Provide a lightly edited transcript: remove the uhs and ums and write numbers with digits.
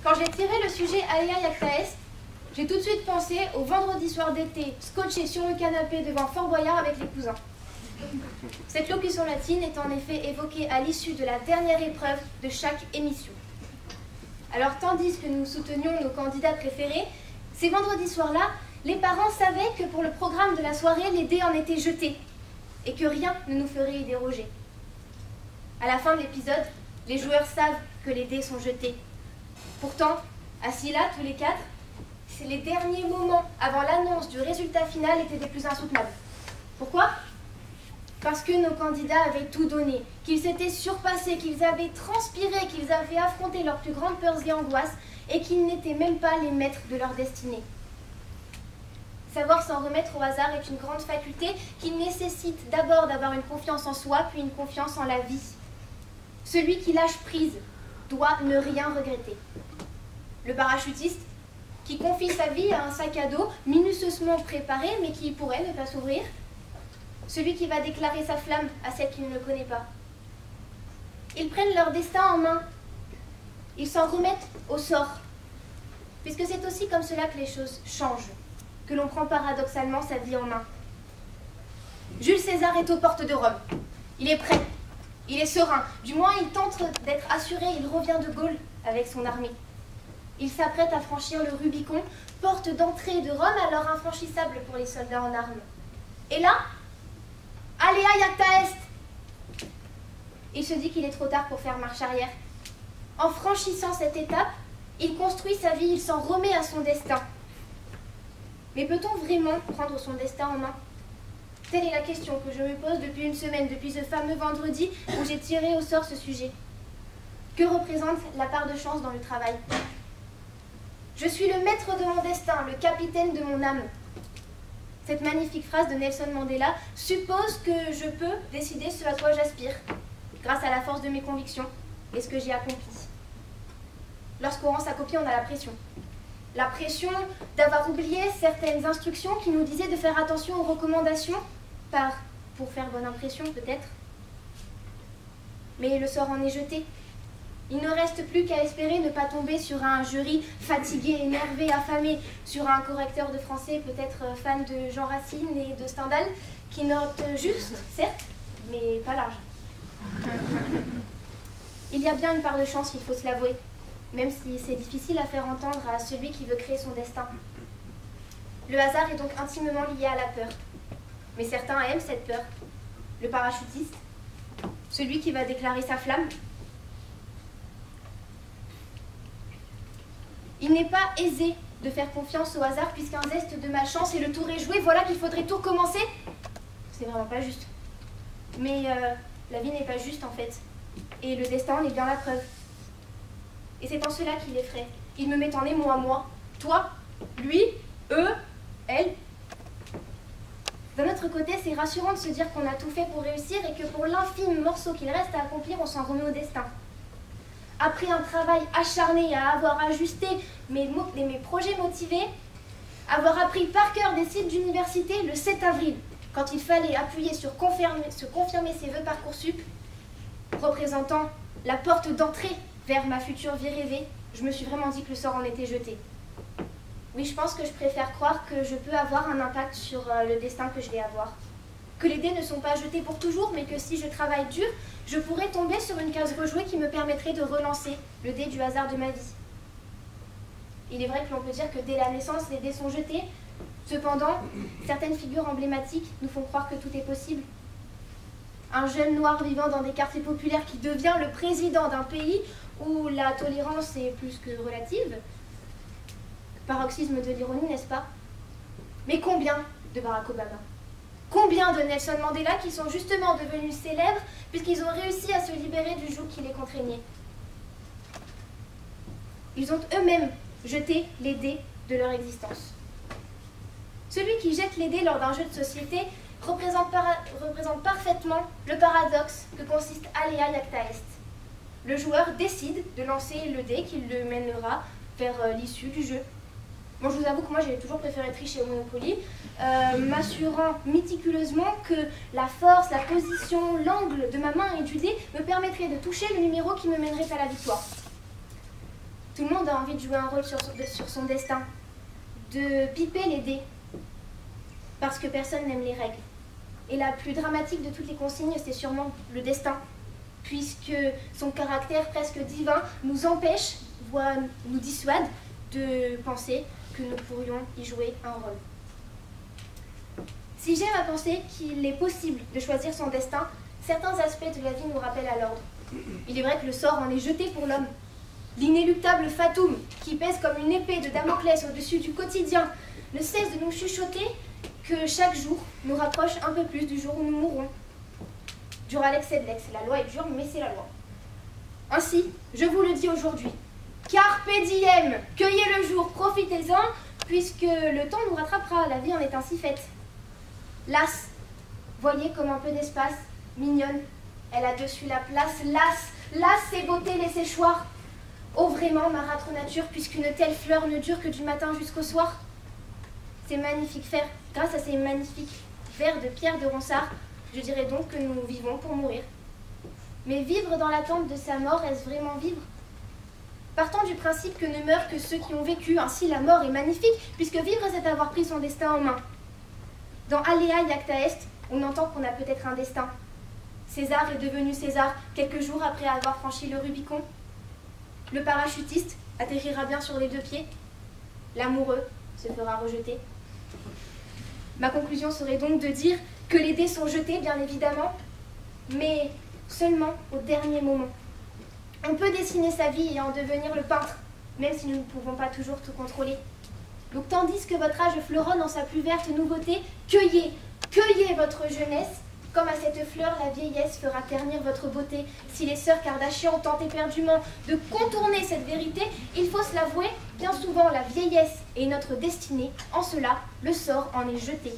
Quand j'ai tiré le sujet Alea Iacta Est, j'ai tout de suite pensé au vendredi soir d'été, scotché sur le canapé devant Fort Boyard avec les cousins. Cette locution latine est en effet évoquée à l'issue de la dernière épreuve de chaque émission. Alors, tandis que nous soutenions nos candidats préférés, ces vendredis soirs-là, les parents savaient que pour le programme de la soirée, les dés en étaient jetés et que rien ne nous ferait y déroger. À la fin de l'épisode, les joueurs savent que les dés sont jetés. Pourtant, assis là, tous les quatre, les derniers moments avant l'annonce du résultat final étaient des plus insoutenables. Pourquoi ? Parce que nos candidats avaient tout donné, qu'ils s'étaient surpassés, qu'ils avaient transpiré, qu'ils avaient affronté leurs plus grandes peurs et angoisses et qu'ils n'étaient même pas les maîtres de leur destinée. Savoir s'en remettre au hasard est une grande faculté qui nécessite d'abord d'avoir une confiance en soi, puis une confiance en la vie. Celui qui lâche prise doit ne rien regretter. Le parachutiste, qui confie sa vie à un sac à dos minutieusement préparé, mais qui pourrait ne pas s'ouvrir. Celui qui va déclarer sa flamme à celle qui ne le connaît pas. Ils prennent leur destin en main. Ils s'en remettent au sort. Puisque c'est aussi comme cela que les choses changent, que l'on prend paradoxalement sa vie en main. Jules César est aux portes de Rome. Il est prêt. Il est serein. Du moins, il tente d'être assuré. Il revient de Gaulle avec son armée. Il s'apprête à franchir le Rubicon, porte d'entrée de Rome, alors infranchissable pour les soldats en armes. Et là, Alea Iacta Est. Il se dit qu'il est trop tard pour faire marche arrière. En franchissant cette étape, il construit sa vie, il s'en remet à son destin. Mais peut-on vraiment prendre son destin en main ? Telle est la question que je me pose depuis une semaine, depuis ce fameux vendredi où j'ai tiré au sort ce sujet. Que représente la part de chance dans le travail ? Je suis le maître de mon destin, le capitaine de mon âme. Cette magnifique phrase de Nelson Mandela suppose que je peux décider ce à quoi j'aspire, grâce à la force de mes convictions et ce que j'ai accompli. Lorsqu'on rend sa copie, on a la pression. La pression d'avoir oublié certaines instructions qui nous disaient de faire attention aux recommandations, pour faire bonne impression peut-être. Mais le sort en est jeté. Il ne reste plus qu'à espérer ne pas tomber sur un jury fatigué, énervé, affamé, sur un correcteur de français peut-être fan de Jean Racine et de Stendhal, qui note juste, certes, mais pas large. Il y a bien une part de chance, il faut se l'avouer, même si c'est difficile à faire entendre à celui qui veut créer son destin. Le hasard est donc intimement lié à la peur. Mais certains aiment cette peur. Le parachutiste, celui qui va déclarer sa flamme. Il n'est pas aisé de faire confiance au hasard puisqu'un zeste de malchance et le tour est joué, voilà qu'il faudrait tout recommencer. C'est vraiment pas juste. Mais la vie n'est pas juste en fait. Et le destin en est bien la preuve. Et c'est en cela qu'il effraie. Il me met en émoi, moi, toi, lui, eux, elle. D'un autre côté, c'est rassurant de se dire qu'on a tout fait pour réussir et que pour l'infime morceau qu'il reste à accomplir, on s'en remet au destin. Après un travail acharné à avoir ajusté mes projets motivés, avoir appris par cœur des sites d'université le 7 avril, quand il fallait appuyer sur confirmer ses vœux Parcoursup, représentant la porte d'entrée vers ma future vie rêvée, je me suis vraiment dit que le sort en était jeté. Oui, je pense que je préfère croire que je peux avoir un impact sur le destin que je vais avoir. Que les dés ne sont pas jetés pour toujours, mais que si je travaille dur, je pourrais tomber sur une case rejouée qui me permettrait de relancer le dé du hasard de ma vie. Il est vrai que l'on peut dire que dès la naissance, les dés sont jetés. Cependant, certaines figures emblématiques nous font croire que tout est possible. Un jeune noir vivant dans des quartiers populaires qui devient le président d'un pays où la tolérance est plus que relative. Paroxysme de l'ironie, n'est-ce pas? Mais combien de Barack Obama? Combien de Nelson Mandela qui sont justement devenus célèbres puisqu'ils ont réussi à se libérer du joug qui les contraignait? Ils ont eux-mêmes jeté les dés de leur existence. Celui qui jette les dés lors d'un jeu de société représente parfaitement le paradoxe que consiste Alea Iacta Est. Le joueur décide de lancer le dé qui le mènera vers l'issue du jeu. Bon, je vous avoue que moi j'ai toujours préféré tricher au Monopoly, m'assurant méticuleusement que la force, la position, l'angle de ma main et du dé me permettraient de toucher le numéro qui me mènerait à la victoire. Tout le monde a envie de jouer un rôle sur son destin, de piper les dés, parce que personne n'aime les règles. Et la plus dramatique de toutes les consignes, c'est sûrement le destin, puisque son caractère presque divin nous empêche, voire nous dissuade de penser que nous pourrions y jouer un rôle. Si j'aime à penser qu'il est possible de choisir son destin, certains aspects de la vie nous rappellent à l'ordre. Il est vrai que le sort en est jeté pour l'homme. L'inéluctable fatum, qui pèse comme une épée de Damoclès au-dessus du quotidien, ne cesse de nous chuchoter que chaque jour nous rapproche un peu plus du jour où nous mourrons. Duralex et lex, la loi est dure, mais c'est la loi. Ainsi, je vous le dis aujourd'hui, carpe diem, cueillez le jour, profitez-en, puisque le temps nous rattrapera, la vie en est ainsi faite. Lasse, voyez comme un peu d'espace, mignonne, elle a dessus la place, lasse ses beautés, les séchoirs. Oh vraiment, marâtre nature, puisqu'une telle fleur ne dure que du matin jusqu'au soir. Ces magnifiques fers, grâce à ces magnifiques vers de pierre de Ronsard, je dirais donc que nous vivons pour mourir. Mais vivre dans l'attente de sa mort, est-ce vraiment vivre? Partons du principe que ne meurent que ceux qui ont vécu, ainsi la mort est magnifique, puisque vivre c'est avoir pris son destin en main. Dans Alea Iacta Est, on entend qu'on a peut-être un destin. César est devenu César quelques jours après avoir franchi le Rubicon. Le parachutiste atterrira bien sur les deux pieds. L'amoureux se fera rejeter. Ma conclusion serait donc de dire que les dés sont jetés, bien évidemment, mais seulement au dernier moment. On peut dessiner sa vie et en devenir le peintre, même si nous ne pouvons pas toujours tout contrôler. Donc tandis que votre âge fleuronne en sa plus verte nouveauté, cueillez votre jeunesse. Comme à cette fleur, la vieillesse fera ternir votre beauté. Si les sœurs Kardashian ont tenté éperdument de contourner cette vérité, il faut se l'avouer, bien souvent la vieillesse est notre destinée. En cela, le sort en est jeté.